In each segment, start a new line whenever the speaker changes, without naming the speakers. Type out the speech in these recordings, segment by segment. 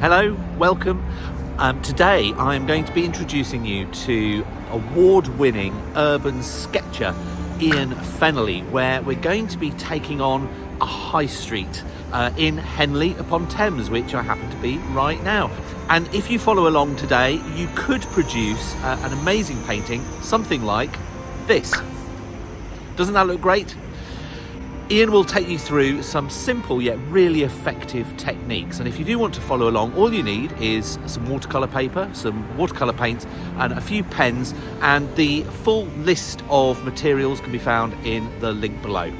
Hello, welcome. Today I'm going to be introducing you to award-winning urban sketcher Ian Fennelly, where we're going to be taking on a high street in Henley upon Thames, which I happen to be right now. And if you follow along today, you could produce an amazing painting, something like this. Doesn't that look great? Ian will take you through some simple yet really effective techniques, and if you do want to follow along, all you need is some watercolour paper, some watercolour paint and a few pens, and the full list of materials can be found in the link below.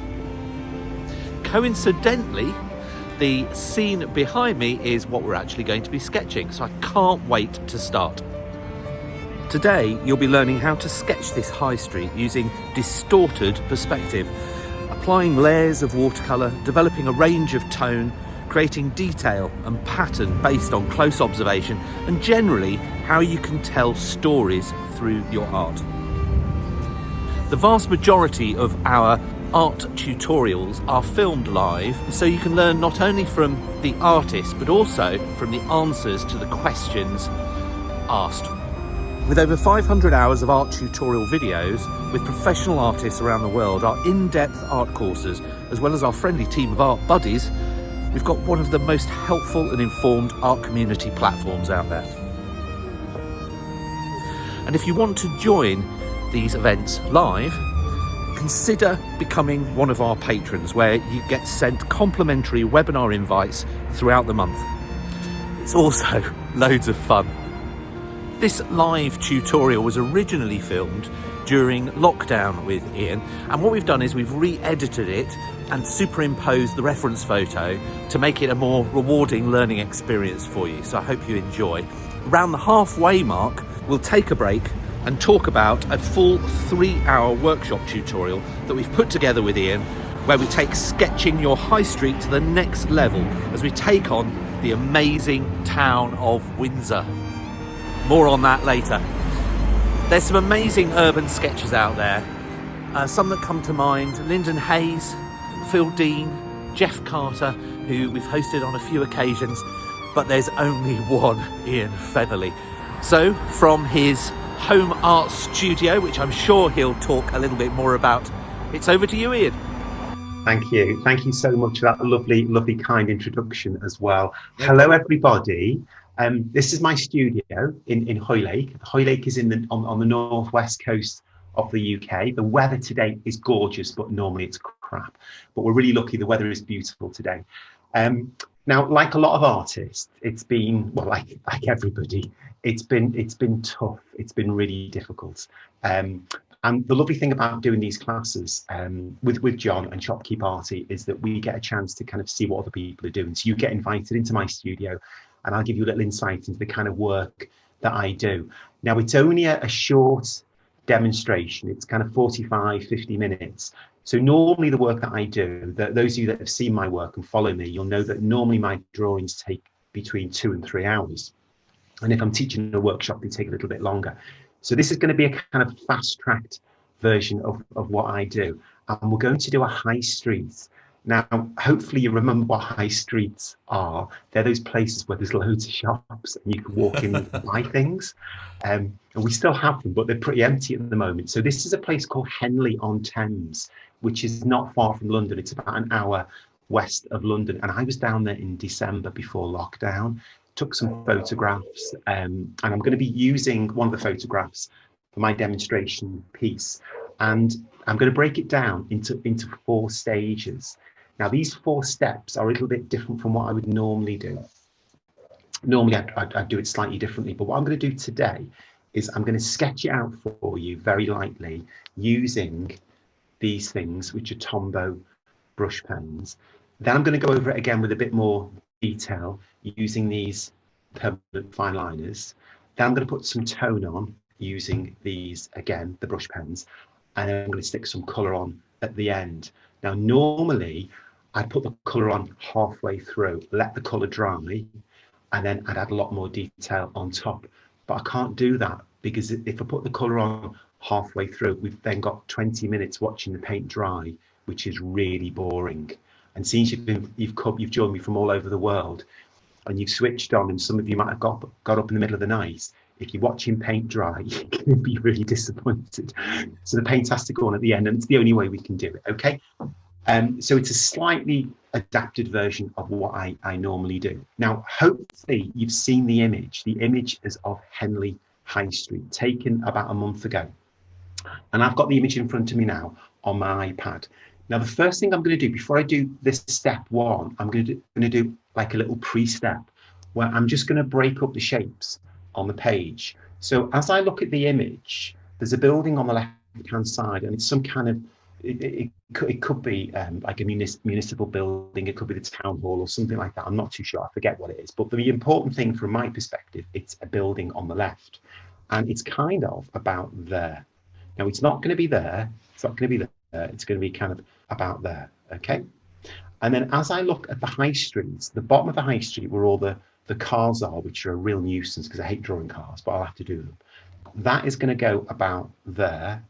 Coincidentally, the scene behind me is what we're actually going to be sketching, so I can't wait to start. Today you'll be learning how to sketch this high street using distorted perspective, applying layers of watercolour, developing a range of tone, creating detail and pattern based on close observation, and generally how you can tell stories through your art. The vast majority of our art tutorials are filmed live, so you can learn not only from the artist but also from the answers to the questions asked. With over 500 hours of art tutorial videos with professional artists around the world, our in-depth art courses, as well as our friendly team of art buddies, we've got one of the most helpful and informed art community platforms out there. And if you want to join these events live, consider becoming one of our patrons, where you get sent complimentary webinar invites throughout the month. It's also loads of fun. This live tutorial was originally filmed during lockdown with Ian, and what we've done is we've re-edited it and superimposed the reference photo to make it a more rewarding learning experience for you, so I hope you enjoy. Around the halfway mark, we'll take a break and talk about a full 3-hour workshop tutorial that we've put together with Ian, where we take sketching your high street to the next level as we take on the amazing town of Windsor. More on that later. There's some amazing urban sketchers out there. Some that come to mind: Lyndon Hayes, Phil Dean, Jeff Carter, who we've hosted on a few occasions, but there's only one Ian Fennelly. So from his home art studio, which I'm sure he'll talk a little bit more about, it's over to you, Ian.
Thank you. Thank you so much for that lovely, kind introduction as well. Hello, everybody. This is my studio in Hoylake. Hoylake is on the northwest coast of the UK. The weather today is gorgeous, but normally it's crap. But we're really lucky. The weather is beautiful today. Now, like a lot of artists, it's been, well, like everybody, it's been tough. It's been really difficult. And the lovely thing about doing these classes with John and Shopkeep Arty is that we get a chance to kind of see what other people are doing. So you get invited into my studio, and I'll give you a little insight into the kind of work that I do. Now, it's only a short demonstration. It's kind of 45, 50 minutes. So normally the work that I do, those of you that have seen my work and follow me, you'll know that normally my drawings take between 2 and 3 hours. And if I'm teaching a workshop, they take a little bit longer. So this is going to be a kind of fast-tracked version of what I do. And we're going to do a high street. Now, hopefully you remember what high streets are. They're those places where there's loads of shops and you can walk in and buy things. And we still have them, but they're pretty empty at the moment. So this is a place called Henley on Thames, which is not far from London. It's about an hour west of London. And I was down there in December before lockdown, took some photographs, and I'm going to be using one of the photographs for my demonstration piece. And I'm going to break it down into 4 stages. Now, these 4 steps are a little bit different from what I would normally do. Normally, I'd do it slightly differently, but what I'm going to do today is I'm going to sketch it out for you very lightly using these things, which are Tombow brush pens. Then I'm going to go over it again with a bit more detail using these permanent fine liners. Then I'm going to put some tone on using these, again, the brush pens. And then I'm going to stick some colour on at the end. Now, normally, I'd put the colour on halfway through, let the colour dry, and then I'd add a lot more detail on top. But I can't do that, because if I put the colour on halfway through, we've then got 20 minutes watching the paint dry, which is really boring. And since you've joined me from all over the world, and you've switched on, and some of you might have got up in the middle of the night, if you're watching paint dry, you're going to be really disappointed. So the paint has to go on at the end, and it's the only way we can do it, okay? So it's a slightly adapted version of what I normally do. Now, hopefully you've seen the image. The image is of Henley High Street, taken about a month ago. And I've got the image in front of me now on my iPad. Now, the first thing I'm going to do before I do this step one, I'm going to do like a little pre-step where I'm just going to break up the shapes on the page. So as I look at the image, there's a building on the left-hand side, and it's some kind of, it could be like a municipal building, it could be the town hall or something like that. I'm not too sure, I forget what it is. But the important thing from my perspective, it's a building on the left, and it's kind of about there. Now, it's not going to be there, it's not going to be there, it's going to be kind of about there, okay? And then as I look at the high streets, the bottom of the high street where all the cars are, which are a real nuisance because I hate drawing cars, but I'll have to do them. That is going to go about there.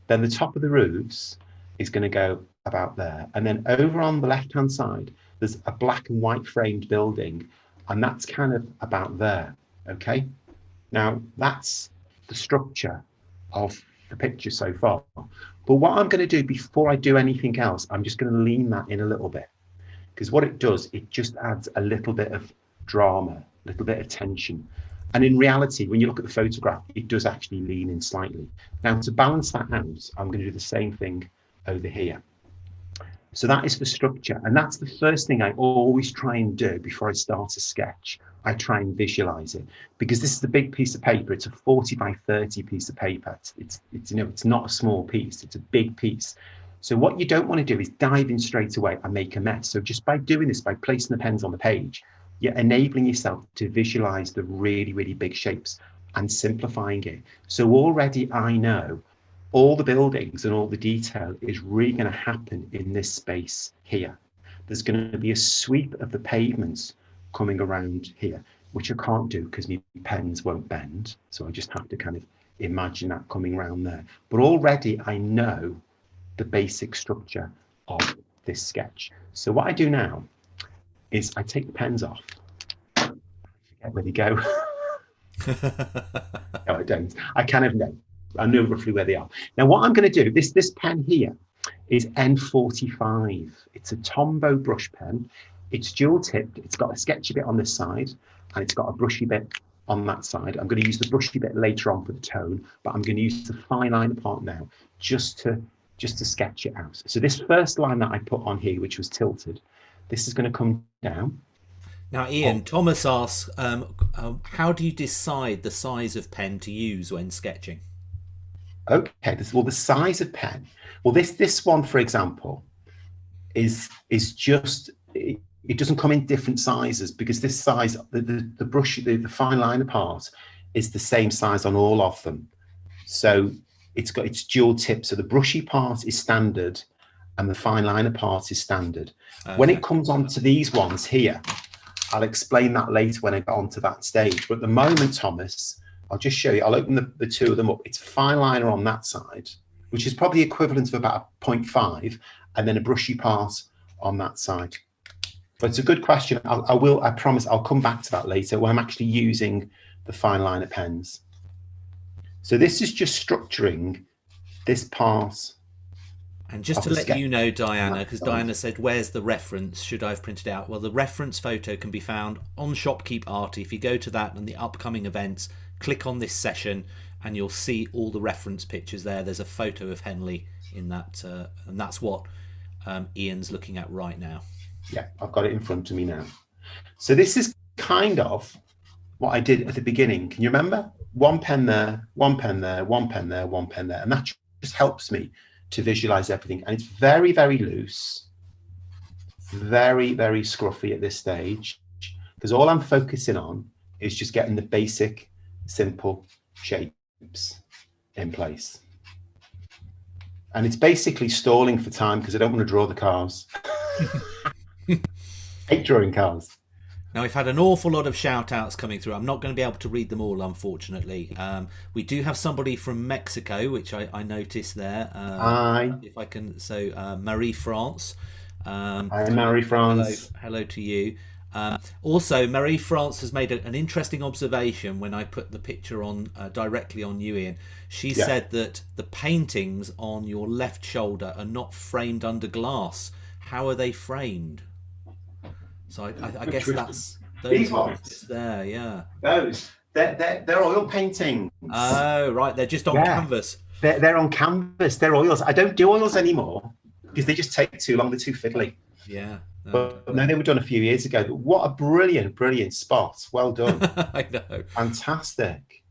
Then the top of the roofs is going to go about there. And then over on the left-hand side, there's a black and white framed building, and that's kind of about there, okay? Now, that's the structure of the picture so far. But what I'm going to do before I do anything else, I'm just going to lean that in a little bit, because what it does, it just adds a little bit of drama, a little bit of tension. And in reality, when you look at the photograph, it does actually lean in slightly. Now, to balance that out, I'm going to do the same thing over here. So that is the structure. And that's the first thing I always try and do before I start a sketch. I try and visualize it, because this is the big piece of paper. It's a 40 by 30 piece of paper. It's you know, it's not a small piece, it's a big piece. So what you don't want to do is dive in straight away and make a mess. So just by doing this, by placing the pens on the page, you're enabling yourself to visualize the really, really big shapes and simplifying it. So already I know all the buildings and all the detail is really going to happen in this space here. There's going to be a sweep of the pavements coming around here, which I can't do because my pens won't bend. So I just have to kind of imagine that coming around there. But already I know the basic structure of this sketch. So what I do now is I take the pens off. I forget where they go. No, I don't. I kind of know. I know roughly where they are. Now, what I'm going to do, this pen here is N45. It's a Tombow brush pen. It's dual tipped. It's got a sketchy bit on this side, and it's got a brushy bit on that side. I'm going to use the brushy bit later on for the tone, but I'm going to use the fine line part now just to sketch it out. So this first line that I put on here, which was tilted, this is going to come down.
Now, Ian, Thomas asks, how do you decide the size of pen to use when sketching?
Okay, well, the size of pen. Well, this one, for example, is just, it doesn't come in different sizes, because this size, the brush, the fine liner part is the same size on all of them. So it's dual tip. So the brushy part is standard and the fine liner part is standard. Okay. When it comes on to these ones here, I'll explain that later when I get onto that stage. But at the moment, Thomas, I'll just show you. I'll open the two of them up. It's fine liner on that side, which is probably equivalent of about a 0.5, and then a brushy part on that side. But it's a good question. I promise I'll come back to that later when I'm actually using the fine liner pens. So this is just structuring this part.
And just to let you know, Diana, because Diana said, where's the reference? Should I have printed out? Well, the reference photo can be found on Shopkeep Arty. If you go to that and the upcoming events, click on this session and you'll see all the reference pictures there. There's a photo of Henley in that, and that's what Ian's looking at right now.
Yeah, I've got it in front of me now. So this is kind of what I did at the beginning. Can you remember? One pen there, one pen there, one pen there, one pen there. And that just helps me to visualize everything. And it's very, very loose, very, very scruffy at this stage, because all I'm focusing on is just getting the basic, simple shapes in place. And it's basically stalling for time because I don't want to draw the cars. Hate drawing cars.
Now, we've had an awful lot of shout outs coming through. I'm not going to be able to read them all, unfortunately. We do have somebody from Mexico, which I noticed there.
Hi.
If I can, so Marie France.
Hi, Marie France.
Hello to you. Also, Marie France has made an interesting observation when I put the picture on directly on you, Ian. She said that the paintings on your left shoulder are not framed under glass. How are they framed? So I guess that's
These
those
ones
there, yeah.
those they're oil paintings.
Oh, right, they're just on canvas.
They're on canvas. They're oils. I don't do oils anymore because they just take too long. They're too fiddly.
Yeah.
But no, they were done a few years ago. But what a brilliant spot. Well done.
I know.
Fantastic.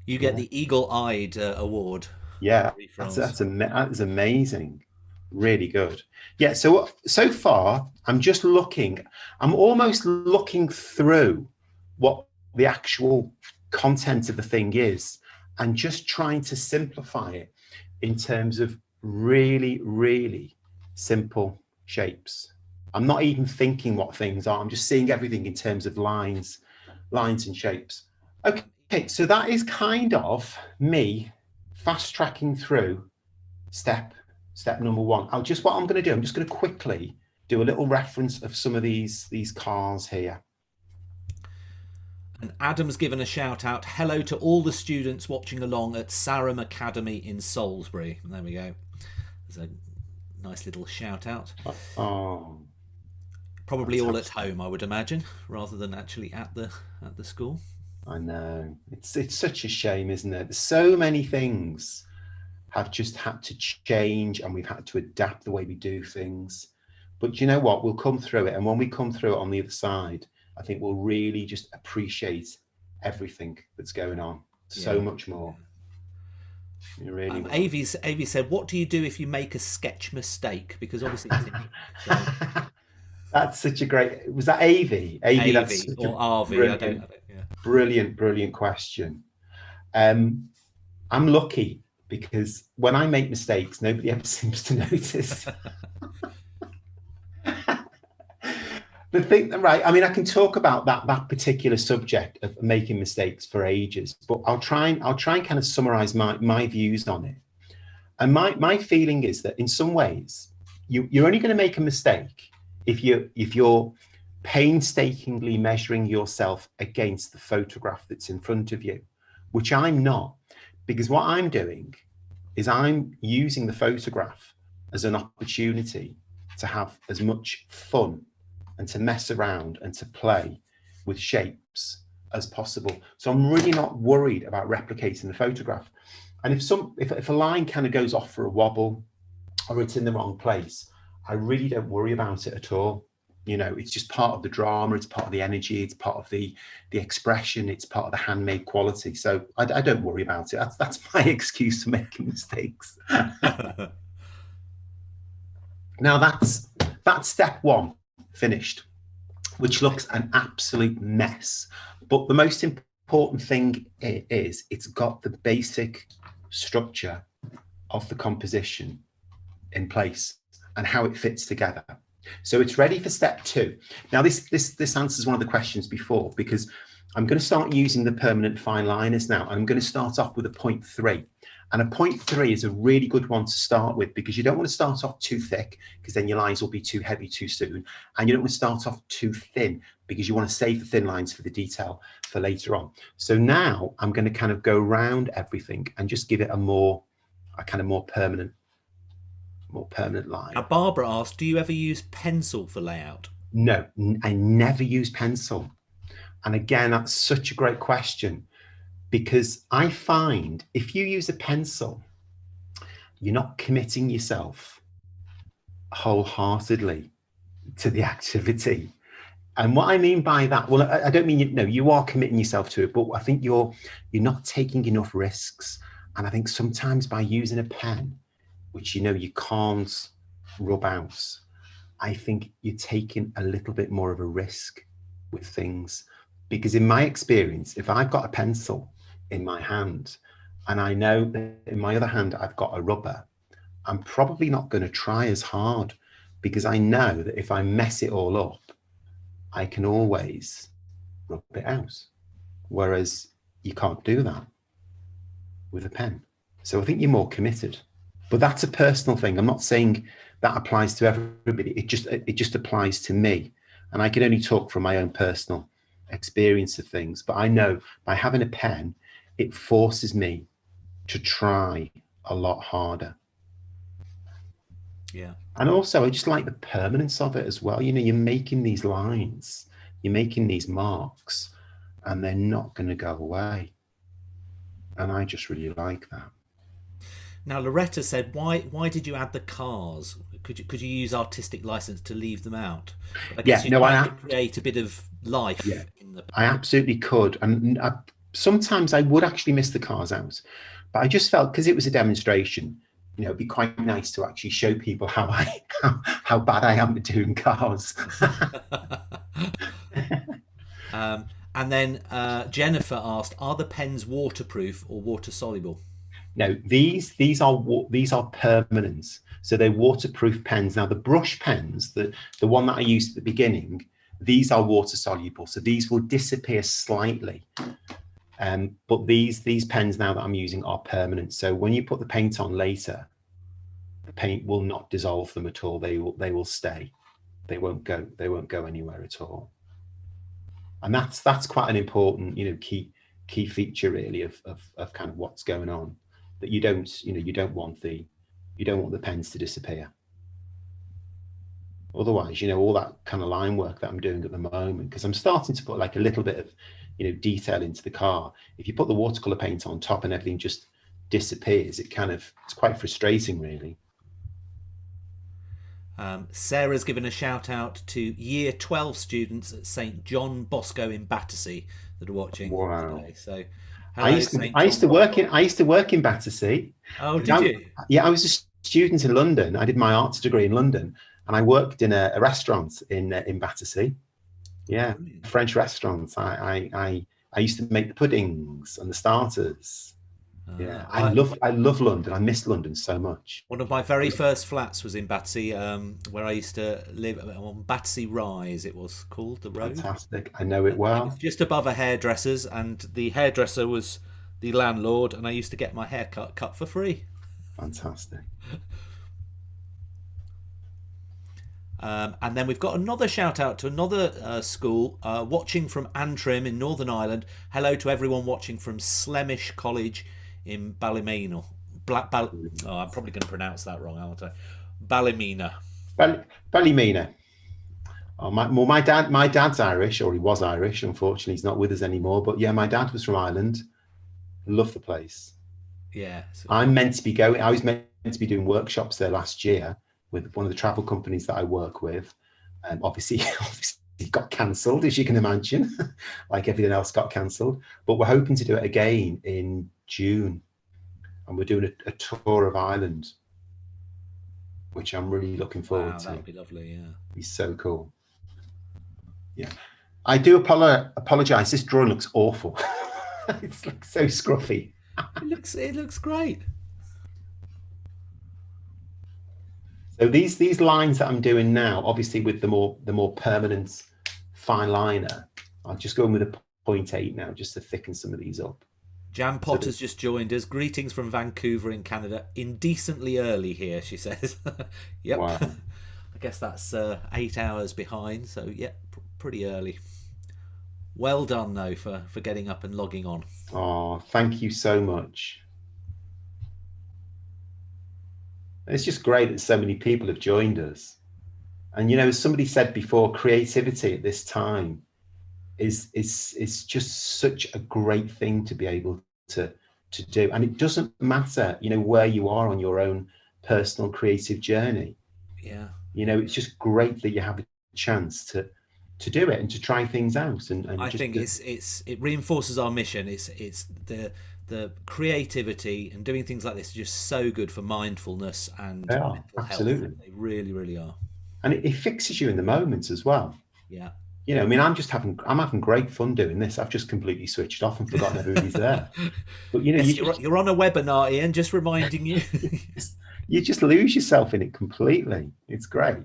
You get the eagle-eyed award.
Yeah, that's amazing. Really good. Yeah, so far, I'm almost looking through what the actual content of the thing is and just trying to simplify it in terms of really, really simple shapes. I'm not even thinking what things are. I'm just seeing everything in terms of lines and shapes. Okay, so that is kind of me fast tracking through step number one. What I'm going to do, I'm just going to quickly do a little reference of some of these cars here.
And Adam's given a shout out. Hello to all the students watching along at Sarum Academy in Salisbury. There we go. There's a nice little shout out.
Oh,
probably all at home, I would imagine, rather than actually at the school.
I know. It's such a shame, isn't it? There's so many things have just had to change, and we've had to adapt the way we do things. But you know what? We'll come through it, and when we come through it on the other side, I think we'll really just appreciate everything that's going on so much more. You really will.
Avi said, "What do you do if you make a sketch mistake?" Because obviously, so.
That's such a great. Was that Avi? Avi that's
or RV? I don't know. Yeah.
Brilliant question. I'm lucky because when I make mistakes, nobody ever seems to notice. The thing, right? I mean, I can talk about that particular subject of making mistakes for ages, but I'll try and kind of summarize my views on it. And my feeling is that in some ways, you're only going to make a mistake if you're painstakingly measuring yourself against the photograph that's in front of you, which I'm not, because what I'm doing is I'm using the photograph as an opportunity to have as much fun and to mess around and to play with shapes as possible. So I'm really not worried about replicating the photograph. And if a line kind of goes off for a wobble or it's in the wrong place, I really don't worry about it at all. You know, it's just part of the drama, it's part of the energy, it's part of the expression, it's part of the handmade quality. So I don't worry about it. That's my excuse for making mistakes. Now that's step one finished, which looks an absolute mess. But the most important thing is it's got the basic structure of the composition in place and how it fits together. So it's ready for step two. Now this answers one of the questions before, because I'm going to start using the permanent fine liners now. I'm going to start off with a 0.3. And a 0.3 is a really good one to start with, because you don't want to start off too thick, because then your lines will be too heavy too soon. And you don't want to start off too thin, because you want to save the thin lines for the detail for later on. So now I'm going to kind of go around everything and just give it a more permanent line.
Now, Barbara asked, do you ever use pencil for layout?
No, I never use pencil. And again, that's such a great question, because I find if you use a pencil, you're not committing yourself wholeheartedly to the activity. And what I mean by that, well, I don't mean, you are committing yourself to it, but I think you're not taking enough risks. And I think sometimes by using a pen, which you can't rub out, I think you're taking a little bit more of a risk with things. Because in my experience, if I've got a pencil in my hand and I know that in my other hand I've got a rubber, I'm probably not going to try as hard, because I know that if I mess it all up, I can always rub it out. Whereas you can't do that with a pen. So I think you're more committed. But that's a personal thing. I'm not saying that applies to everybody. It just applies to me. And I can only talk from my own personal experience of things, but I know by having a pen, it forces me to try a lot harder.
Yeah.
And also I just like the permanence of it as well. You know, you're making these lines, you're making these marks, and they're not going to go away. And I just really like that.
Now Loretta said, why did you add the cars? Could you use artistic license to leave them out? But I guess
Yeah,
you're
no,
trying to create a bit of life
yeah,
in the.
I absolutely could. And sometimes I would actually miss the cars out, but I just felt because it was a demonstration, you know, it'd be quite nice to actually show people how how bad I am at doing cars.
And then Jennifer asked, are the pens waterproof or water soluble?
No, these are permanent, so they're waterproof pens. Now the brush pens, the one that I used at the beginning, these are water soluble, so these will disappear slightly. But these pens now that I'm using are permanent. So when you put the paint on later, the paint will not dissolve them at all. They will stay. They won't go anywhere at all. And that's quite an important, you know, key feature really of kind of what's going on. That you don't want the pens to disappear. Otherwise, you know, all that kind of line work that I'm doing at the moment, because I'm starting to put like a little bit of, you know, detail into the car. If you put the watercolor paint on top and everything just disappears, it's quite frustrating really.
Sarah's given a shout out to year 12 students at St John Bosco in Battersea that are watching today. So hello,
I used to work in Battersea.
Oh, did you?
Yeah, I was a student in London. I did my arts degree in London, and I worked in a restaurant in Battersea. Yeah,
Brilliant.
French restaurants. I used to make the puddings and the starters. Yeah, I love London. I miss London so much.
One of my very first flats was in Battersea, where I used to live on Battersea Rise. It was called the road.
Fantastic. I know it well.
It was just above a hairdresser's, and the hairdresser was the landlord, and I used to get my hair cut for free.
Fantastic.
And then we've got another shout out to another school watching from Antrim in Northern Ireland. Hello to everyone watching from Slemish College in Ballymena. I'm probably going to pronounce that wrong, aren't I? Ballymena.
Ballymena. Oh, my dad's Irish, or he was Irish. Unfortunately, he's not with us anymore. But yeah, my dad was from Ireland. Love the place.
Yeah.
I was meant to be doing workshops there last year with one of the travel companies that I work with. Obviously it got cancelled, as you can imagine, like everything else got cancelled. But we're hoping to do it again in June. And we're doing a tour of Ireland, which I'm really looking forward to.
That would be lovely, yeah.
It'd be so cool. Yeah. I do apologise. This drawing looks awful. It's like so scruffy.
It looks great.
So these lines that I'm doing now, obviously with the more permanent fine liner, I'll just go in with a 0.8 now, just to thicken some of these up.
Jan Potter's just joined us. Greetings from Vancouver in Canada. Indecently early here, she says. Yep.
Wow.
I guess that's 8 hours behind, so yeah, pretty early. Well done though for getting up and logging on.
Oh, thank you so much. It's just great that so many people have joined us. And you know, as somebody said before, creativity at this time is just such a great thing to be able to do. And it doesn't matter, you know, where you are on your own personal creative journey.
Yeah.
You know, it's just great that you have a chance to do it and to try things out. And
I think it reinforces our mission. It's the creativity and doing things like this are just so good for mindfulness and mental
absolutely
health. They really, really are.
And it fixes you in the moment as well.
Yeah.
You know, I mean, I'm having great fun doing this. I've just completely switched off and forgotten everybody's there. But you know,
you're on a webinar, Ian, just reminding you.
You just lose yourself in it completely. It's great.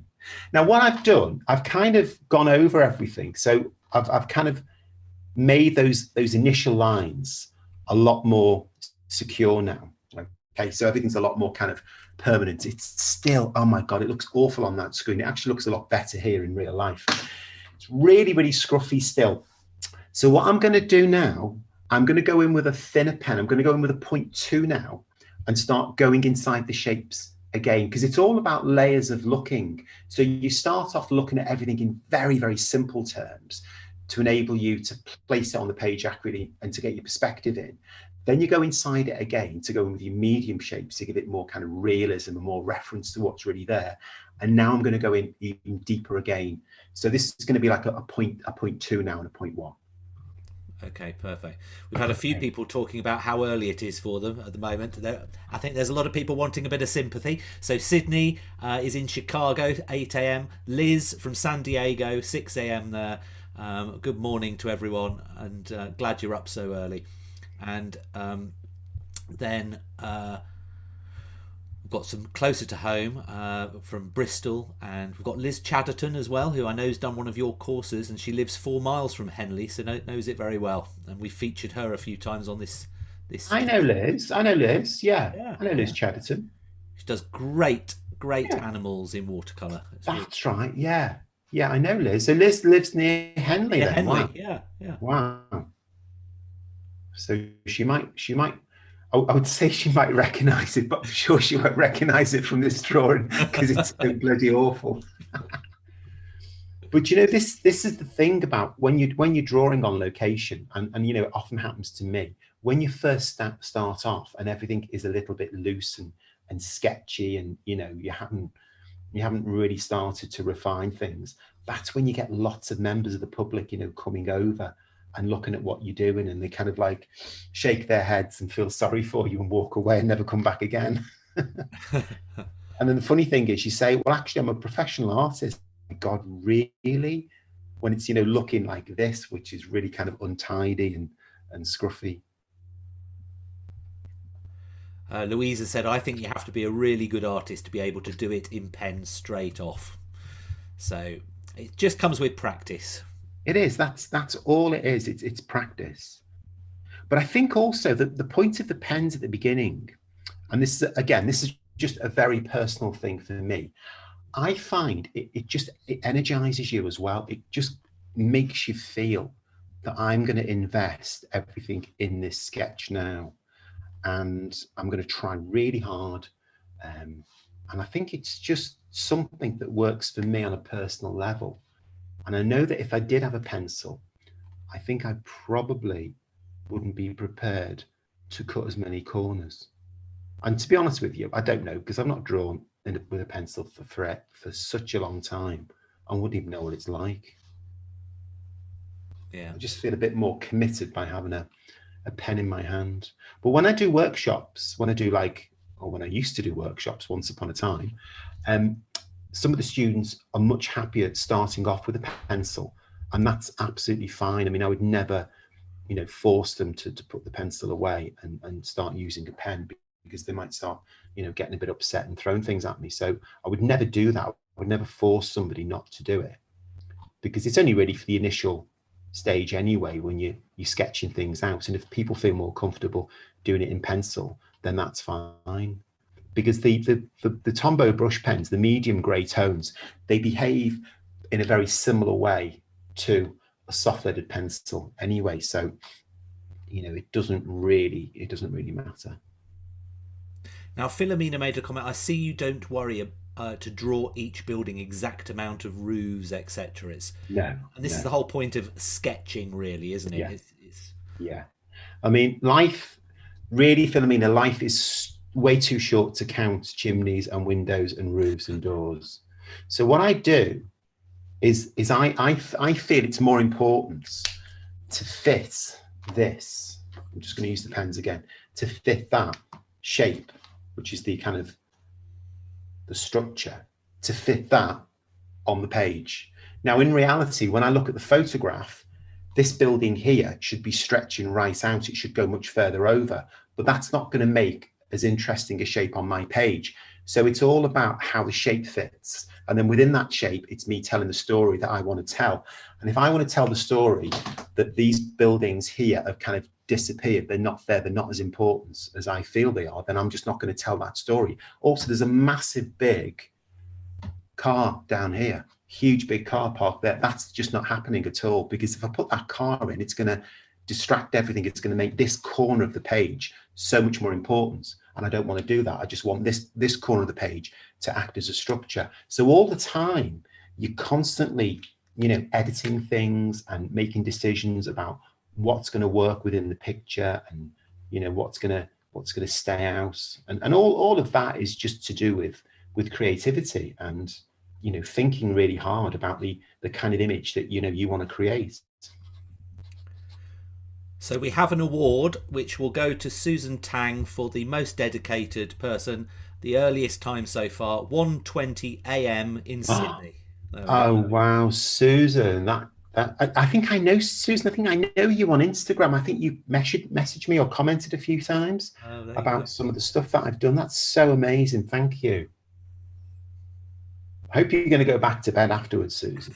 Now, what I've done, I've kind of gone over everything. So I've kind of made those initial lines a lot more secure now. Okay, so everything's a lot more kind of permanent. It's still, oh my God, it looks awful on that screen. It actually looks a lot better here in real life. It's really, really scruffy still. So what I'm going to do now, I'm going to go in with a thinner pen. I'm going to go in with a 0.2 now and start going inside the shapes again, because it's all about layers of looking. So you start off looking at everything in very, very simple terms to enable you to place it on the page accurately and to get your perspective in. Then you go inside it again to go in with your medium shapes to give it more kind of realism and more reference to what's really there. And now I'm going to go in even deeper again. So this is going to be like a 0.2 now and a 0.1.
Okay, perfect. We've had a few people talking about how early it is for them at the moment. I think there's a lot of people wanting a bit of sympathy. So Sydney is in Chicago, 8 a.m. Liz from San Diego, 6 a.m. there. Good morning to everyone, and glad you're up so early. And then we've got some closer to home from Bristol, and we've got Liz Chatterton as well, who I know has done one of your courses, and she lives 4 miles from Henley, so knows it very well. And we've featured her a few times on this.
I know Liz. Yeah. I know Liz Chatterton.
She does great animals in watercolour.
That's right. Yeah, I know Liz. So Liz lives near Henley. Then.
Henley.
Wow.
Yeah.
Wow. So she might. I would say she might recognise it, but I'm sure she won't recognise it from this drawing because it's so bloody awful. But this is the thing about when you're drawing on location, and it often happens to me when you first start off and everything is a little bit loose and sketchy, and you haven't really started to refine things. That's when you get lots of members of the public coming over and looking at what you're doing, and they kind of like shake their heads and feel sorry for you and walk away and never come back again. And then the funny thing is you say, well, actually I'm a professional artist. God, really? When it's looking like this, which is really kind of untidy and scruffy.
Louisa said, I think you have to be a really good artist to be able to do it in pen straight off. So it just comes with practice.
It is. That's all it is. It's practice. But I think also that the point of the pens at the beginning, and this is just a very personal thing for me. I find it energizes you as well. It just makes you feel that I'm going to invest everything in this sketch now, and I'm going to try really hard. And I think it's just something that works for me on a personal level. And I know that if I did have a pencil, I think I probably wouldn't be prepared to cut as many corners. And to be honest with you, I don't know, because I've not drawn with a pencil for such a long time. I wouldn't even know what it's like.
Yeah,
I just feel a bit more committed by having a pen in my hand. But when I do workshops, when I used to do workshops once upon a time, some of the students are much happier starting off with a pencil, and that's absolutely fine. I mean, I would never, force them to put the pencil away and start using a pen, because they might start, getting a bit upset and throwing things at me. So I would never do that. I would never force somebody not to do it, because it's only really for the initial stage anyway, when you're sketching things out. And if people feel more comfortable doing it in pencil, then that's fine. Because the Tombow brush pens, the medium grey tones, they behave in a very similar way to a soft-leaded pencil anyway. So, it doesn't really matter.
Now, Philomena made a comment. I see you don't worry to draw each building exact amount of roofs, etc. And this is the whole point of sketching, really, isn't it?
Yeah. I mean, life, really, Philomena, life is way too short to count chimneys and windows and roofs and doors. So what I do is I feel it's more important to fit this. I'm just going to use the pens again to fit that shape, which is the kind of the structure, to fit that on the page. Now, in reality, when I look at the photograph, this building here should be stretching right out. It should go much further over, but that's not going to make as interesting a shape on my page. So it's all about how the shape fits. And then within that shape, it's me telling the story that I want to tell. And if I want to tell the story that these buildings here have kind of disappeared, they're not there, they're not as important as I feel they are, then I'm just not going to tell that story. Also, there's a massive big car down here. huge big car park there. That's just not happening at all, because if I put that car in, it's going to distract everything. It's going to make this corner of the page so much more important. And I don't want to do that. I just want this corner of the page to act as a structure. So all the time, you're constantly, editing things and making decisions about what's going to work within the picture, and, what's going to stay out. And all of that is just to do with creativity and, thinking really hard about the kind of image that, you want to create.
So we have an award which will go to Susan Tang for the most dedicated person. The earliest time so far, 1:20 a.m. in Sydney.
Oh wow, Susan! I think I know Susan. I think I know you on Instagram. I think you messaged me or commented a few times about some of the stuff that I've done. That's so amazing. Thank you. I hope you're going to go back to bed afterwards, Susan.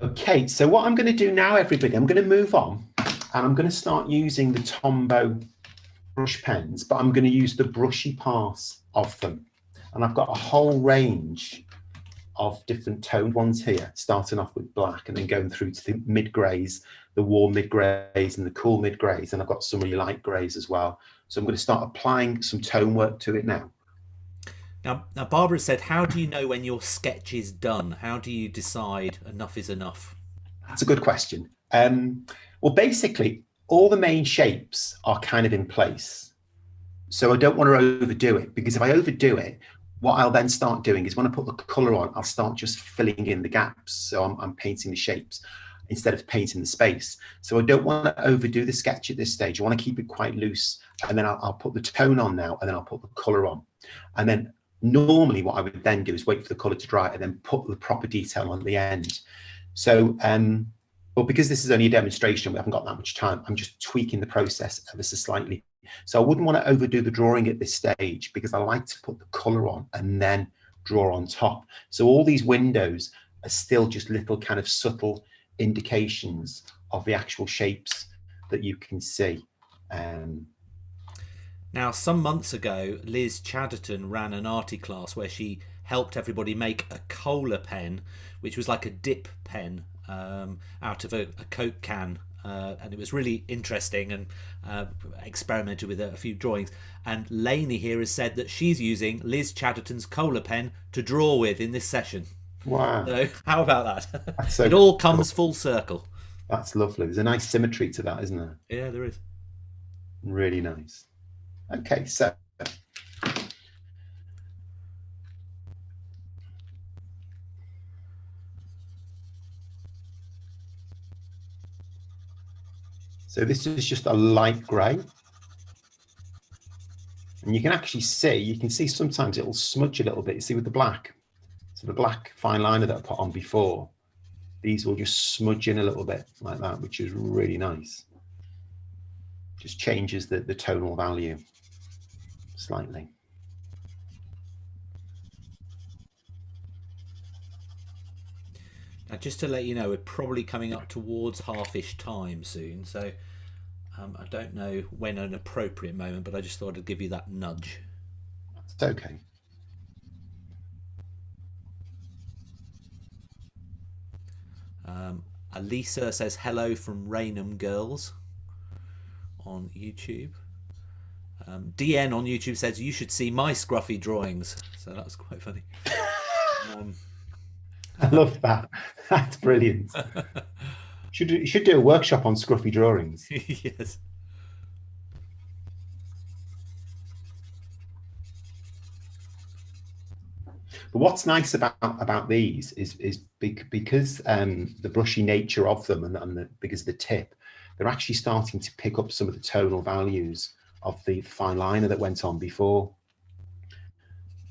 Okay, so what I'm going to do now, everybody, I'm going to move on, and I'm going to start using the Tombow brush pens, but I'm going to use the brushy parts of them. And I've got a whole range of different toned ones here, starting off with black and then going through to the mid-greys, the warm mid-greys and the cool mid-greys, and I've got some really light greys as well. So I'm going to start applying some tone work to it now.
Now, Barbara said, how do you know when your sketch is done? How do you decide enough is enough?
That's a good question. Well, basically, all the main shapes are kind of in place. So I don't want to overdo it, because if I overdo it, what I'll then start doing is when I put the colour on, I'll start just filling in the gaps. So I'm painting the shapes instead of painting the space. So I don't want to overdo the sketch at this stage. I want to keep it quite loose. And then I'll put the tone on now, and then I'll put the colour on. And then normally what I would then do is wait for the colour to dry and then put the proper detail on the end. So, but because this is only a demonstration, we haven't got that much time, I'm just tweaking the process ever so slightly. So I wouldn't want to overdo the drawing at this stage, because I like to put the colour on and then draw on top. So all these windows are still just little kind of subtle indications of the actual shapes that you can see.
Now, some months ago, Liz Chatterton ran an arty class where she helped everybody make a cola pen, which was like a dip pen out of a Coke can. And it was really interesting, and experimented with a few drawings. And Lainey here has said that she's using Liz Chatterton's cola pen to draw with in this session.
Wow.
So how about that?
So
it all comes full circle.
That's lovely. There's a nice symmetry to that, isn't there?
Yeah, there is.
Really nice. Okay, so this is just a light grey, and you can actually see, sometimes it'll smudge a little bit. You see with the black, so the black fine liner that I put on before, these will just smudge in a little bit like that, which is really nice. Just changes the tonal value slightly.
Now, just to let you know, we're probably coming up towards half-ish time soon, so I don't know when an appropriate moment, but I just thought I'd give you that nudge.
It's okay.
Alisa says hello from Raynham Girls on YouTube. DN on YouTube says you should see my scruffy drawings, so that's quite funny.
I love that. That's brilliant. You should do a workshop on scruffy drawings.
Yes.
But what's nice about these is because the brushy nature of them and because of the tip, they're actually starting to pick up some of the tonal values of the fine liner that went on before.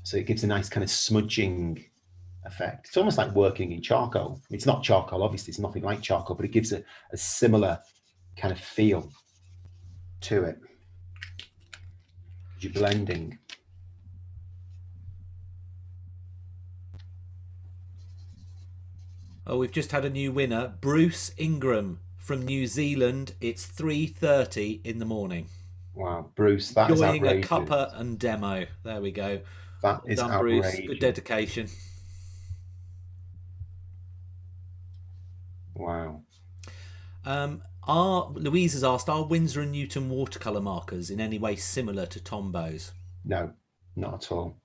So it gives a nice kind of smudging effect. It's almost like working in charcoal. It's not charcoal, obviously, it's nothing like charcoal, but it gives a similar kind of feel to it. You're blending.
Oh, we've just had a new winner, Bruce Ingram from New Zealand. It's 3:30 in the morning.
Wow, Bruce, that is
Enjoying a
outrageous.
cuppa and demo. There we go.
That
Well
is
done, Bruce.
outrageous.
Good dedication.
Wow.
Louise has asked, are Windsor and Newton watercolour markers in any way similar to Tombows?
No, not at all.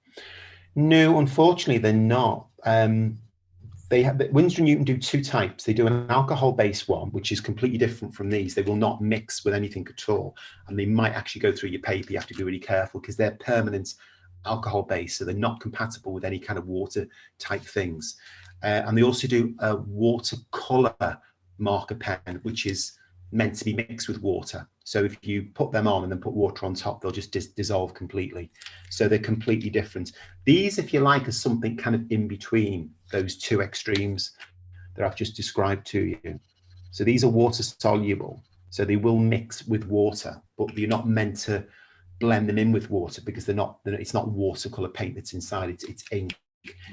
No, unfortunately, they're not. Windsor and Newton do two types. They do an alcohol-based one, which is completely different from these. They will not mix with anything at all, and they might actually go through your paper. You have to be really careful because they're permanent alcohol-based, so they're not compatible with any kind of water-type things. And they also do a watercolour marker pen, which is meant to be mixed with water. So if you put them on and then put water on top, they'll just dissolve completely. So they're completely different. These, if you like, are something kind of in between those two extremes that I've just described to you. So these are water soluble. So they will mix with water, but you're not meant to blend them in with water because it's not watercolor paint that's inside, it's ink.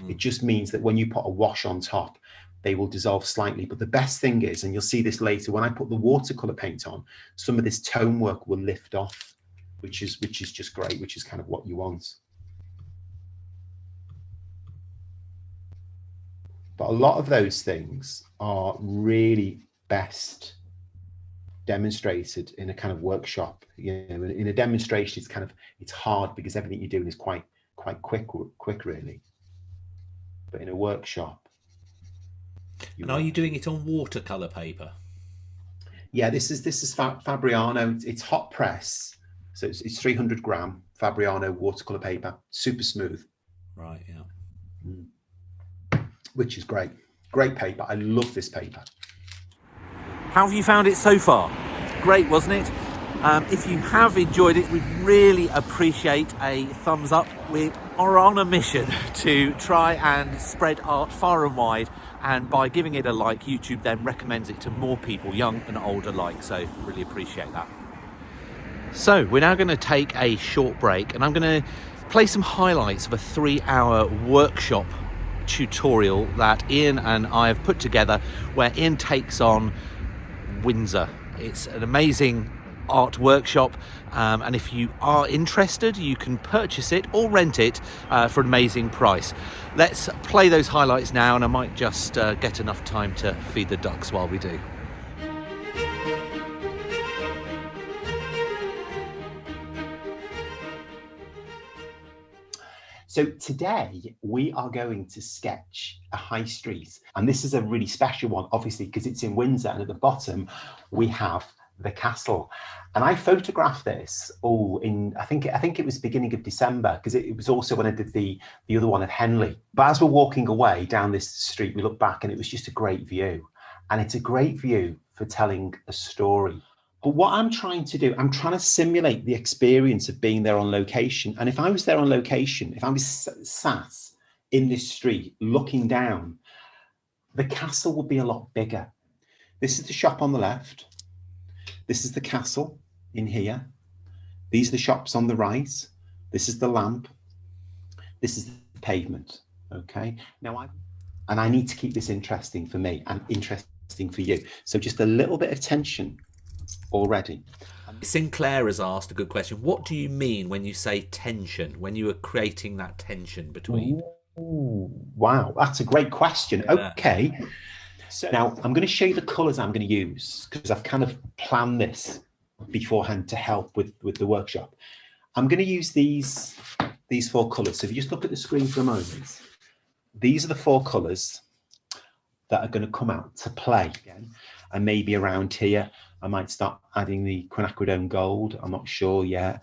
It just means that when you put a wash on top, they will dissolve slightly. But the best thing is, and you'll see this later, when I put the watercolor paint on, some of this tone work will lift off, which is just great, which is kind of what you want. But a lot of those things are really best demonstrated in a kind of workshop. You know, in a demonstration, it's hard because everything you're doing is quite quick really. But in a workshop,
and are you doing it on watercolor paper?
Yeah, this is Fabriano. It's hot press, so it's 300 gram Fabriano watercolor paper, super smooth.
Right, yeah.
Which is great paper. I love this paper.
How have you found it so far? Great, wasn't it? If you have enjoyed it, we'd really appreciate a thumbs up. We are on a mission to try and spread art far and wide, and by giving it a like, YouTube then recommends it to more people, young and old alike, so really appreciate that. So we're now going to take a short break, and I'm going to play some highlights of a 3-hour workshop tutorial that Ian and I have put together, where Ian takes on Windsor. It's an amazing art workshop, and if you are interested, you can purchase it or rent it for an amazing price. Let's play those highlights now, and I might just get enough time to feed the ducks while we do.
So today we are going to sketch a high street, and this is a really special one, obviously, because it's in Windsor, and at the bottom we have the castle. And I photographed this I think it was beginning of December, because it was also when I did the other one at Henley. But as we're walking away down this street, we look back and it was just a great view, and it's a great view for telling a story. But what I'm trying to do, I'm trying to simulate the experience of being there on location. And if I was there on location, if I was sat in this street looking down, the castle would be a lot bigger. This is the shop on the left. This is the castle in here. These are the shops on the right. This is the lamp. This is the pavement. Okay. Now I need to keep this interesting for me and interesting for you. So just a little bit of tension already.
Sinclair has asked a good question. What do you mean when you say tension, when you are creating that tension between?
Ooh, wow, that's a great question. Yeah. Okay, so now I'm going to show you the colours I'm going to use, because I've kind of planned this beforehand to help with the workshop. I'm going to use these 4 colours. So if you just look at the screen for a moment, these are the 4 colours that are going to come out to play again. And maybe around here I might start adding the quinacridone gold. I'm not sure yet.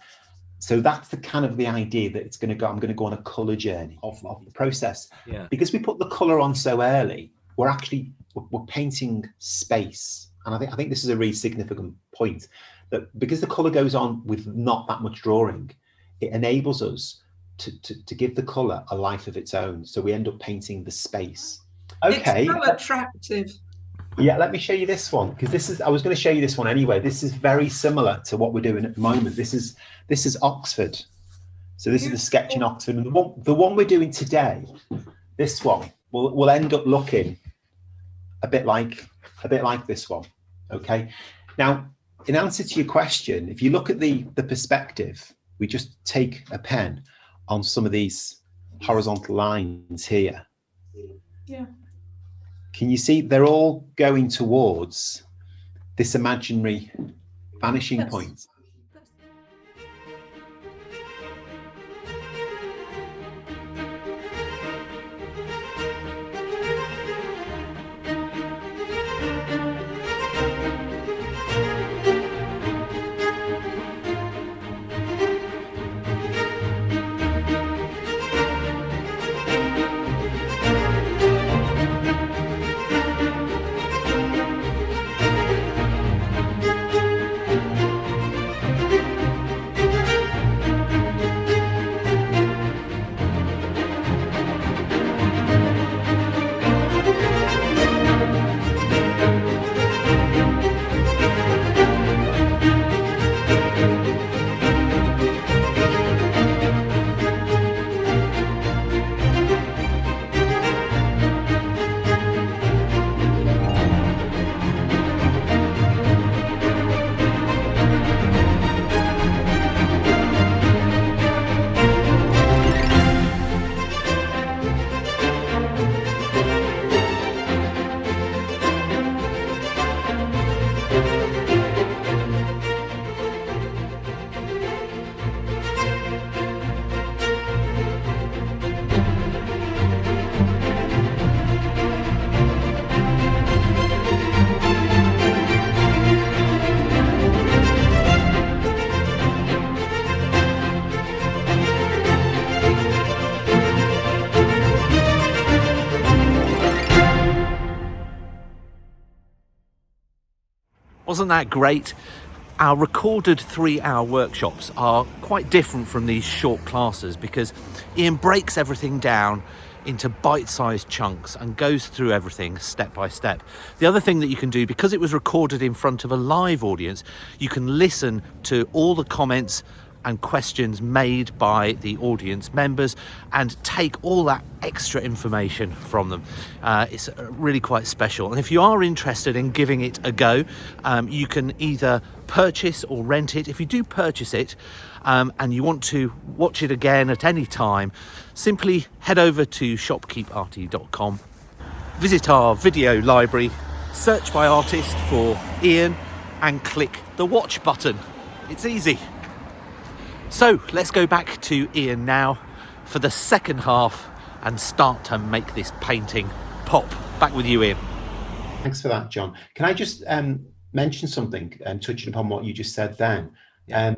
So that's the kind of the idea that it's going to go. I'm going to go on a colour journey of the process.
Yeah.
Because we put the colour on so early, we're painting space, and I think this is a really significant point, that because the colour goes on with not that much drawing, it enables us to give the colour a life of its own. So we end up painting the space. Okay.
It's so attractive.
Yeah, let me show you this one, because I was going to show you this one anyway. This is very similar to what we're doing at the moment. This is Oxford. So this is the sketch in Oxford, and the one we're doing today, this one will end up looking a bit like this one. Okay. Now in answer to your question, if you look at the perspective, we just take a pen on some of these horizontal lines here.
Yeah.
Can you see they're all going towards this imaginary vanishing point?
Wasn't that great? Our recorded 3-hour workshops are quite different from these short classes because Ian breaks everything down into bite-sized chunks and goes through everything step by step. The other thing that you can do, because it was recorded in front of a live audience, you can listen to all the comments and questions made by the audience members and take all that extra information from them. It's really quite special. And if you are interested in giving it a go, you can either purchase or rent it. If you do purchase it and you want to watch it again at any time, simply head over to shopkeeparty.com, visit our video library, search by artist for Ian and click the watch button. It's easy. So let's go back to Ian now for the second half and start to make this painting pop. Back with you, Ian.
Thanks for that, John. Can I just mention something, touching upon what you just said then?
Yeah.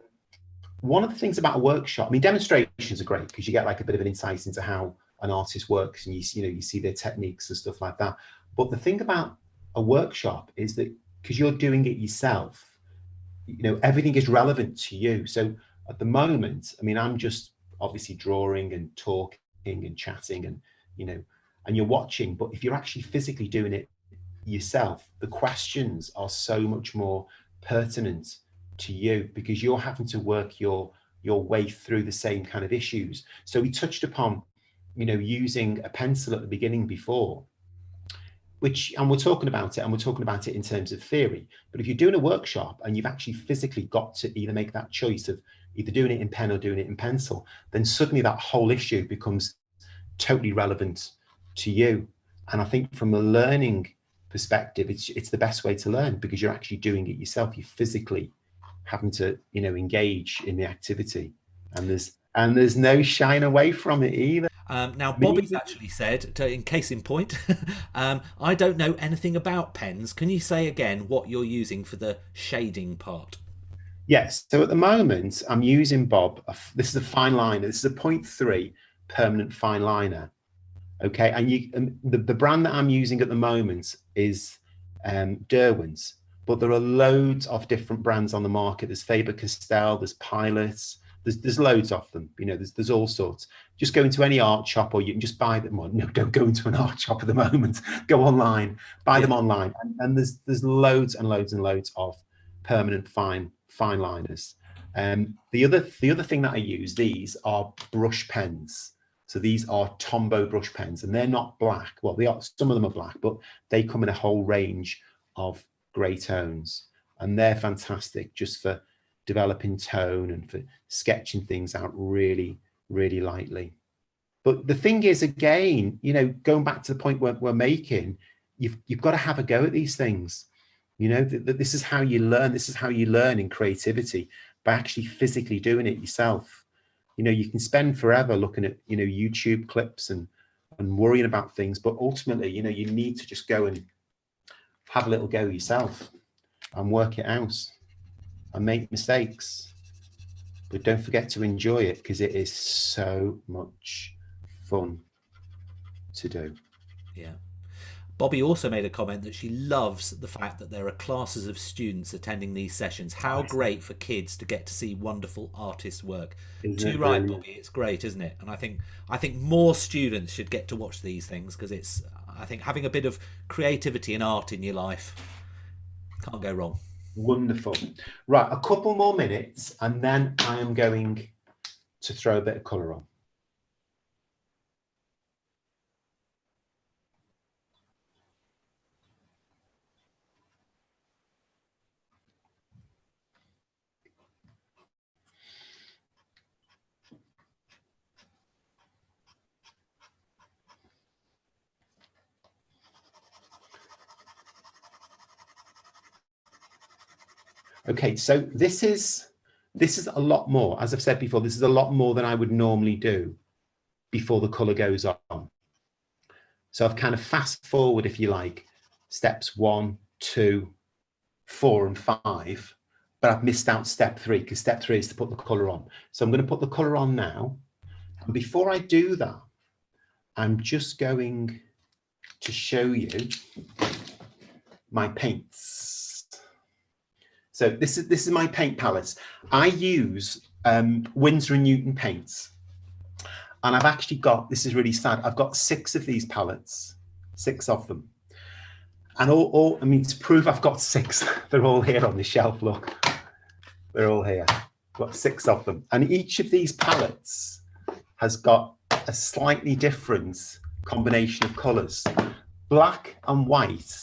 One of the things about a workshop, I mean, demonstrations are great because you get like a bit of an insight into how an artist works and you see their techniques and stuff like that. But the thing about a workshop is that because you're doing it yourself, everything is relevant to you. So at the moment, I mean, I'm just obviously drawing and talking and chatting and, and you're watching, but if you're actually physically doing it yourself, the questions are so much more pertinent to you because you're having to work your way through the same kind of issues. So we touched upon, using a pencil at the beginning before, and we're talking about it in terms of theory. But if you're doing a workshop and you've actually physically got to either make that choice of either doing it in pen or doing it in pencil, then suddenly that whole issue becomes totally relevant to you. And I think from a learning perspective, it's the best way to learn because you're actually doing it yourself. You're physically having to, engage in the activity, and there's no shying away from it either.
Now, Bobby's actually said, in case in point, I don't know anything about pens. Can you say again what you're using for the shading part?
Yes. So at the moment, I'm using, Bob, this is a fine liner. This is a 0.3 permanent fine liner. Okay. And the brand that I'm using at the moment is Derwent's, but there are loads of different brands on the market. There's Faber-Castell, there's Pilots, there's loads of them. There's all sorts. Just go into any art shop or you can just buy them. Well, no, don't go into an art shop at the moment. Go online, buy them online. And there's loads and loads and loads of permanent fine liners. The other thing that I use, these are brush pens. So these are Tombow brush pens, and they're not black. Well, some of them are black, but they come in a whole range of grey tones. and they're fantastic just for developing tone and for sketching things out really, really lightly. But the thing is, again, you know, going back to the point we're making, you've got to have a go at these things. You know, this is how you learn. This is how you learn in creativity, by actually physically doing it yourself. You know, you can spend forever looking at, you know, YouTube clips and worrying about things, but ultimately, you know, you need to just go and have a little go yourself and work it out and make mistakes. But don't forget to enjoy it, because it is so much fun to do.
Yeah. Bobby also made a comment that she loves the fact that there are classes of students attending these sessions. How great for kids to get to see wonderful artists' work. Too right, Bobby. It's great, isn't it? And I think more students should get to watch these things, because it's, I think, having a bit of creativity and art in your life can't go wrong.
Wonderful. Right, a couple more minutes, and then I am going to throw a bit of colour on. Okay, so this is a lot more. As I've said before, this is a lot more than I would normally do before the colour goes on. So I've kind of fast forward, if you like, steps 1, 2, 4 and 5, but I've missed out step 3, because step 3 is to put the colour on. So I'm going to put the colour on now. And before I do that, I'm just going to show you my paints. So this is my paint palette. I use Windsor & Newton paints. And I've actually got, this is really sad, I've got 6 of these palettes, 6 of them. And I mean, to prove I've got 6, they're all here on the shelf, look. They're all here. I've got 6 of them. And each of these palettes has got a slightly different combination of colours. Black and white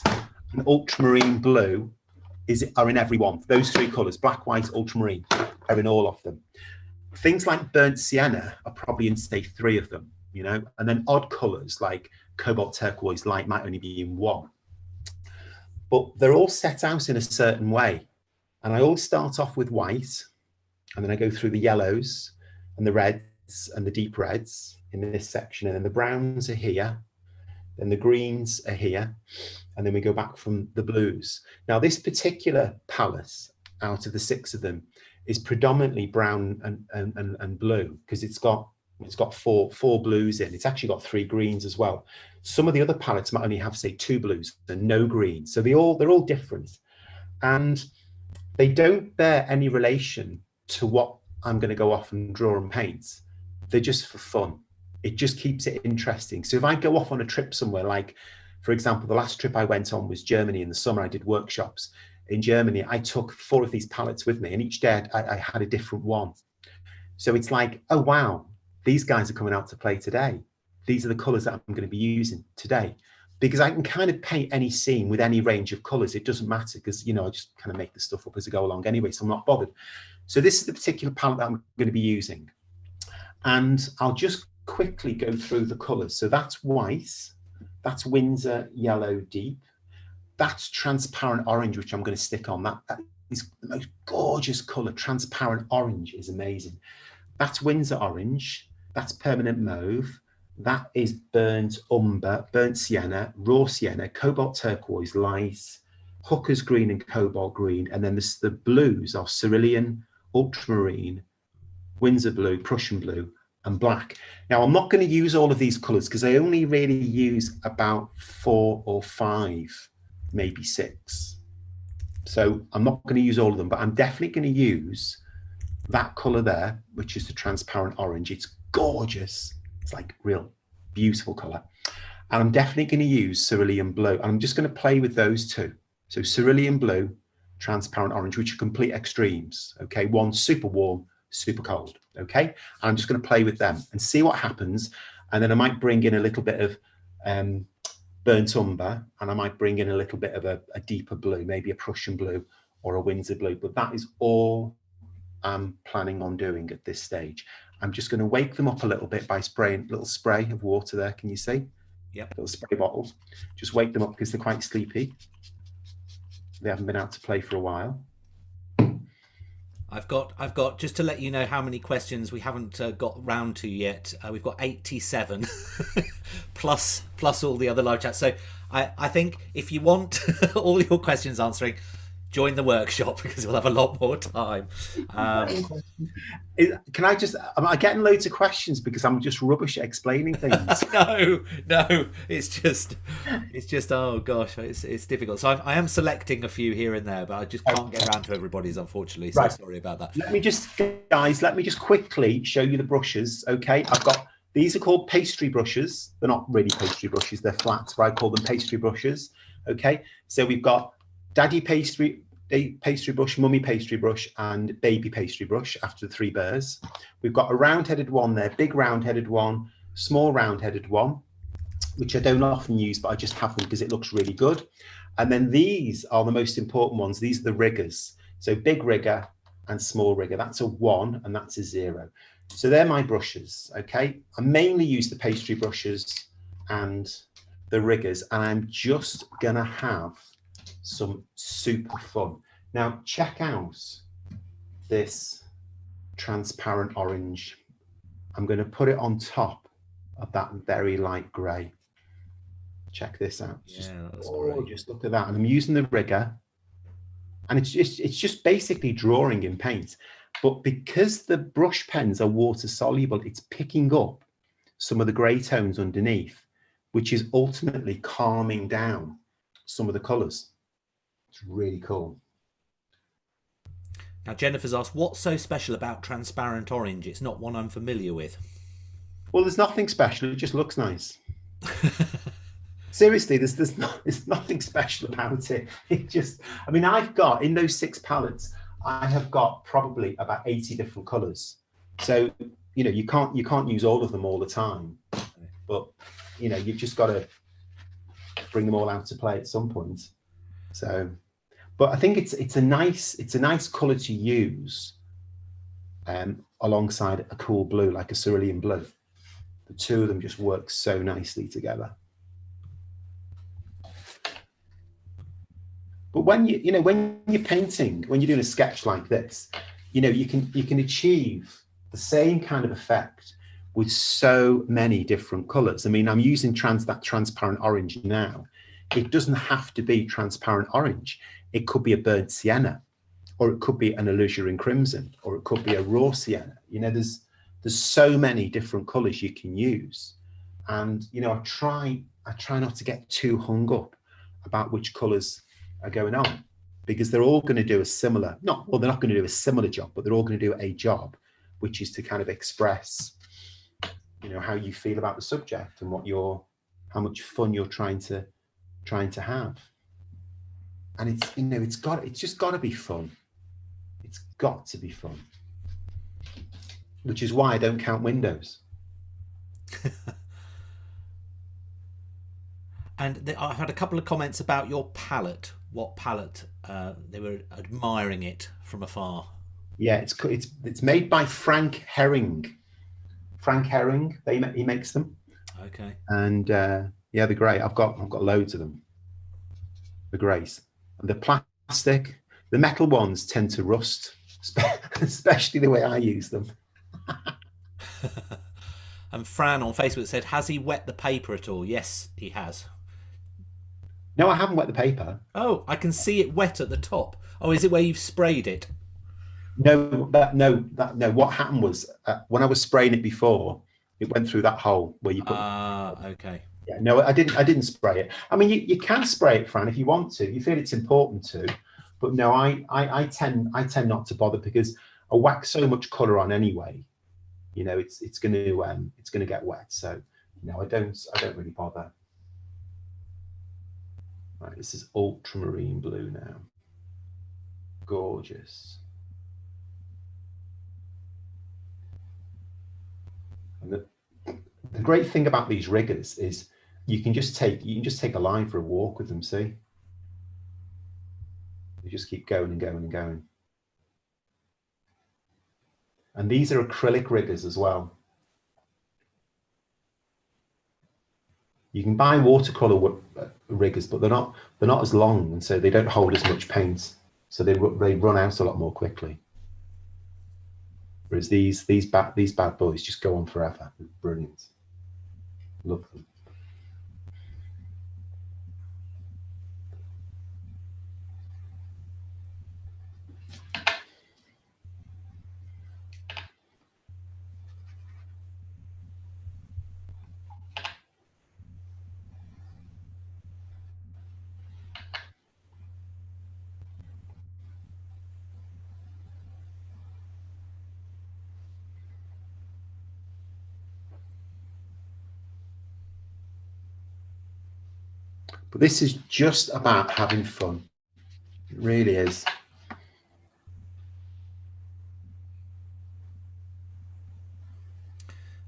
and ultramarine blue are in every one. Those 3 colours, black, white, ultramarine, are in all of them. Things like burnt sienna are probably in, say, 3 of them, you know, and then odd colours like cobalt turquoise light might only be in 1. But they're all set out in a certain way. And I always start off with white, and then I go through the yellows and the reds and the deep reds in this section, and then the browns are here, then the greens are here, and then we go back from the blues. Now, this particular palette, out of the 6 of them, is predominantly brown and blue, because it's got four blues in. It's actually got 3 greens as well. Some of the other palettes might only have, say, 2 blues and no greens. So they're all different, and they don't bear any relation to what I'm going to go off and draw and paint. They're just for fun. It just keeps it interesting. So if I go off on a trip somewhere, like, for example, the last trip I went on was Germany in the summer. I did workshops in Germany. I took 4 of these palettes with me, and each day I had a different one. So it's like, oh, wow, these guys are coming out to play today. These are the colours that I'm going to be using today, because I can kind of paint any scene with any range of colours. It doesn't matter, because, you know, I just kind of make the stuff up as I go along anyway, so I'm not bothered. So this is the particular palette that I'm going to be using. And I'll just quickly go through the colours. So that's white, that's Windsor yellow deep, that's transparent orange, which I'm going to stick on. That is the most gorgeous colour. Transparent orange is amazing. That's Windsor orange, that's permanent mauve, that is burnt umber, burnt sienna, raw sienna, cobalt turquoise light, hooker's green and cobalt green, and then the blues are cerulean, ultramarine, Windsor blue, Prussian blue, and black. Now, I'm not going to use all of these colours, because I only really use about 4 or 5, maybe 6. So I'm not going to use all of them, but I'm definitely going to use that colour there, which is the transparent orange. It's gorgeous. It's like real beautiful colour. And I'm definitely going to use cerulean blue. And I'm just going to play with those 2. So cerulean blue, transparent orange, which are complete extremes. Okay, one super warm, super cold. Okay, and I'm just going to play with them and see what happens. And then I might bring in a little bit of burnt umber, and I might bring in a little bit of a deeper blue, maybe a Prussian blue or a Windsor blue, but that is all I'm planning on doing at this stage. I'm just going to wake them up a little bit by spraying a little spray of water there. Can you see?
Yep.
Little spray bottle. Just wake them up because they're quite sleepy. They haven't been out to play for a while.
I've got just to let you know how many questions we haven't got round to yet. We've got 87 plus all the other live chats. So I think if you want all your questions answering, join the workshop because we'll have a lot more time.
Can I just, am I getting loads of questions because I'm just rubbish at explaining things?
No, it's just, oh gosh, it's difficult. So I am selecting a few here and there, but I just can't get around to everybody's, unfortunately. So sorry about that.
Let me just quickly show you the brushes. Okay, these are called pastry brushes. They're not really pastry brushes, they're flat, but I call them pastry brushes. Okay, so we've got daddy pastry brush, mummy pastry brush, and baby pastry brush after the 3 bears. We've got a round-headed one there, big round-headed one, small round-headed one, which I don't often use, but I just have them because it looks really good. And then these are the most important ones. These are the riggers. So big rigger and small rigger. That's a 1 and that's a 0. So they're my brushes, okay? I mainly use the pastry brushes and the riggers, and I'm just gonna have some super fun. Now check out this transparent orange. I'm going to put it on top of that very light grey. Check this out. Just look at that. And I'm using the rigger, and it's just basically drawing in paint. But because the brush pens are water soluble, it's picking up some of the grey tones underneath, which is ultimately calming down some of the colours. It's really cool.
Now Jennifer's asked, what's so special about transparent orange? It's not one I'm familiar with.
Well, there's nothing special. It just looks nice. Seriously, there's nothing special about it. It just, I mean, I've got, in those 6 palettes, I have got probably about 80 different colours. So, you know, you can't use all of them all the time, but you know, you've just got to bring them all out to play at some point. So, but I think it's a nice colour to use alongside a cool blue, like a cerulean blue. The two of them just work so nicely together. But when you're painting, when you're doing a sketch like this, you know, you can achieve the same kind of effect with so many different colours. I mean, I'm using that transparent orange now. It doesn't have to be transparent orange. It could be a burnt sienna, or it could be an alizarin crimson, or it could be a raw sienna. You know, there's so many different colours you can use. And, you know, I try not to get too hung up about which colours are going on, because they're all going to do a similar, they're not going to do a similar job, but they're all going to do a job, which is to kind of express, you know, how you feel about the subject and how much fun you're trying to have. And it's, you know, it's just got to be fun. It's got to be fun, which is why I don't count windows.
And I've had a couple of comments about your palette. What palette? They were admiring it from afar. Yeah,
it's made by Frank Herring. Frank Herring, he makes them.
Okay. And
yeah, they're great. I've got loads of them. The greys. And the plastic, the metal ones tend to rust, especially the way I use them.
And Fran on Facebook said, has he wet the paper at all? Yes, he has.
No, I haven't wet the paper.
Oh, I can see it wet at the top. Oh, is it where you've sprayed it?
No. What happened was when I was spraying it before, it went through that hole where you put.
Okay.
Yeah, no, I didn't spray it. I mean, you can spray it, Fran, if you want to. If you feel it's important to, but no, I tend not to bother, because I wax so much colour on anyway. You know, it's going to get wet. So no, I don't really bother. Right, this is ultramarine blue now. Gorgeous. And the great thing about these riggers is you can just take a line for a walk with them. See, They just keep going and going and going. And these are acrylic riggers as well. You can buy watercolour riggers, but they're not as long, and so they don't hold as much paint. So they run out a lot more quickly. Whereas these bad boys just go on forever. They're brilliant. Love them. But this is just about having fun. It really is.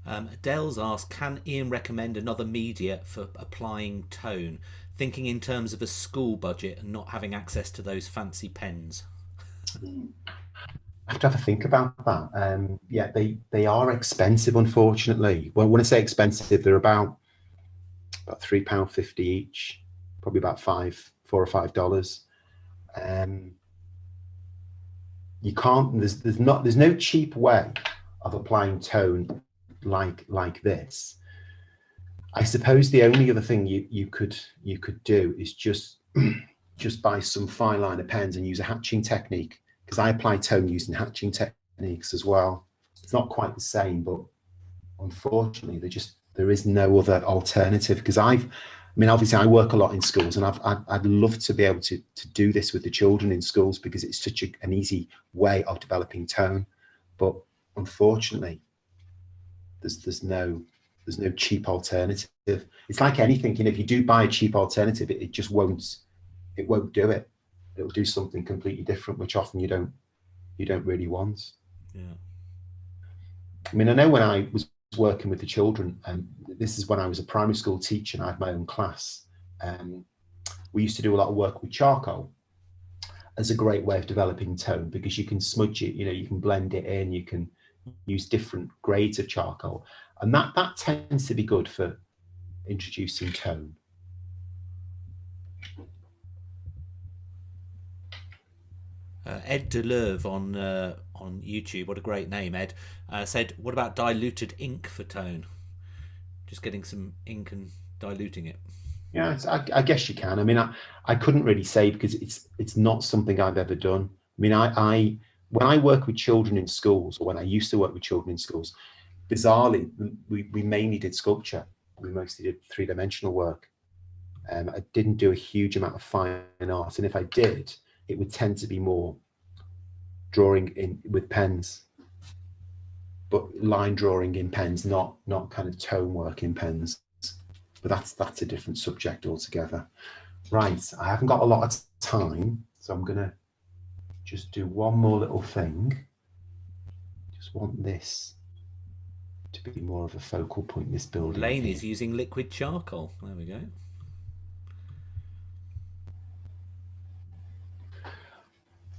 Adele's asked, can Ian recommend another media for applying tone? Thinking in terms of a school budget and not having access to those fancy pens.
I have to have a think about that. Yeah, they are expensive, unfortunately. Well, when I say expensive, they're about £3.50 each, probably about $4 or $5. You can't. There's no cheap way of applying tone like this. I suppose the only other thing you could do is just buy some fine liner pens and use a hatching technique, because I apply tone using hatching techniques as well. It's not quite the same, but unfortunately there is no other alternative, because obviously I work a lot in schools, and I'd love to be able to do this with the children in schools, because it's such an easy way of developing tone. But unfortunately, there's no cheap alternative. It's like anything, if you do buy a cheap alternative, it just won't do it. It'll do something completely different, which often you don't really want.
Yeah.
I know when I was working with the children, and this is when I was a primary school teacher and I had my own class, we used to do a lot of work with charcoal as a great way of developing tone, because you can smudge it, you can blend it in, you can use different grades of charcoal, and that tends to be good for introducing tone.
Ed Deleuve on YouTube, what a great name, Ed, said, what about diluted ink for tone? Just getting some ink and diluting it.
Yeah, I guess you can. I couldn't really say, because it's not something I've ever done. When I work with children in schools, or when I used to work with children in schools, bizarrely, we mainly did sculpture. We mostly did three-dimensional work. I didn't do a huge amount of fine art, and if I did, it would tend to be more drawing in with pens, but line drawing in pens, not kind of tone work in pens. But that's a different subject altogether. Right, I haven't got a lot of time, so I'm gonna just do one more little thing. Just want this to be more of a focal point in this building.
Lane is using liquid charcoal. There we go.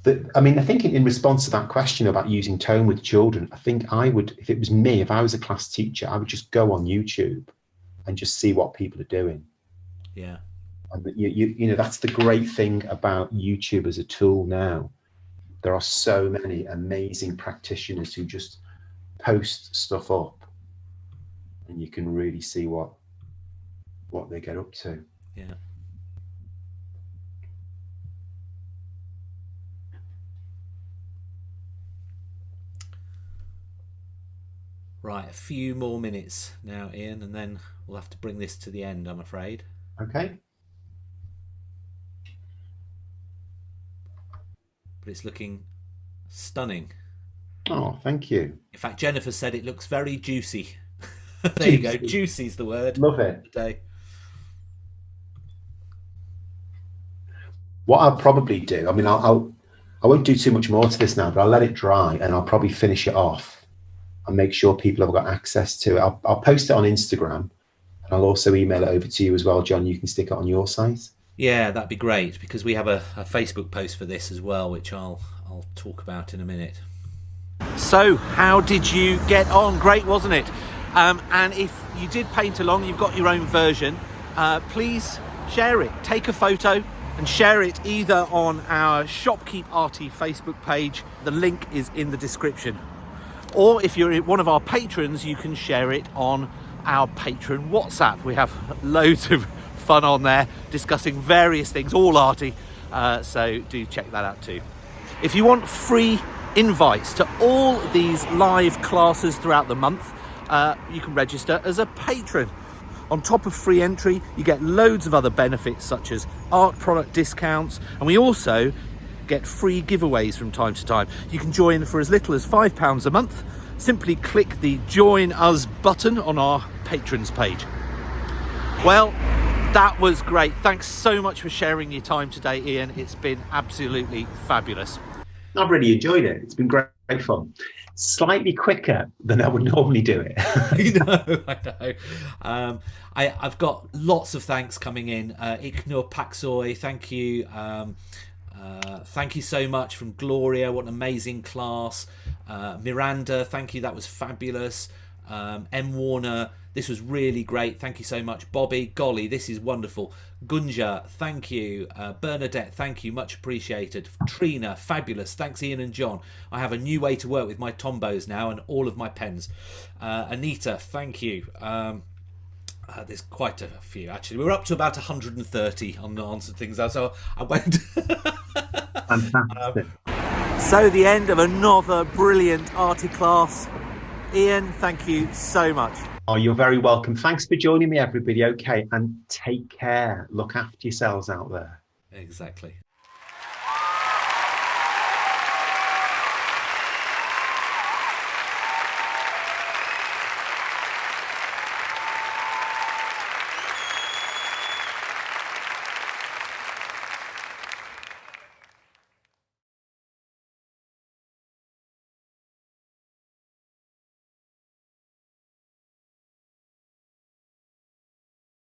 I think in response to that question about using tone with children, I think I would, if it was me, if I was a class teacher, I would just go on YouTube and just see what people are doing.
Yeah.
And that's the great thing about YouTube as a tool now. There are so many amazing practitioners who just post stuff up, and you can really see what they get up to.
Yeah. Right, a few more minutes now, Ian, and then we'll have to bring this to the end, I'm afraid.
Okay.
But it's looking stunning.
Oh, thank you.
In fact, Jennifer said it looks very juicy. There you go. Juicy's the word.
Love it.
Today.
What I'll probably do, I won't do too much more to this now, but I'll let it dry, and I'll probably finish it off and make sure people have got access to it. I'll post it on Instagram, and I'll also email it over to you as well, John. You can stick it on your site.
Yeah, that'd be great, because we have a Facebook post for this as well, which I'll talk about in a minute.
So, how did you get on? Great, wasn't it? And if you did paint along, you've got your own version, please share it. Take a photo and share it either on our Shopkeep Arty Facebook page. The link is in the description. Or if you're one of our patrons, you can share it on our patron WhatsApp. We have loads of fun on there discussing various things, all arty. So do check that out too. If you want free invites to all these live classes throughout the month, you can register as a patron. On top of free entry, you get loads of other benefits such as art product discounts, and we also get free giveaways from time to time. You can join for as little as £5 a month. Simply click the Join Us button on our patrons page. Well, that was great. Thanks so much for sharing your time today, Ian. It's been absolutely fabulous.
I've really enjoyed it. It's been great fun. Slightly quicker than I would normally do it.
I know. I've got lots of thanks coming in. Ignor Paxoy, thank you. Thank you so much from Gloria. What an amazing class. Miranda, thank you. That was fabulous. M. Warner, this was really great. Thank you so much. Bobby, golly, this is wonderful. Gunja, thank you. Bernadette, thank you. Much appreciated. Trina, fabulous. Thanks, Ian and John. I have a new way to work with my Tombos now and all of my pens. Anita, thank you. There's quite a few, actually. We're up to about 130 on some things, so I won't.
Fantastic.
So the end of another brilliant arty class. Ian, thank you so much.
Oh, you're very welcome. Thanks for joining me, everybody. Okay, and take care. Look after yourselves out there.
Exactly.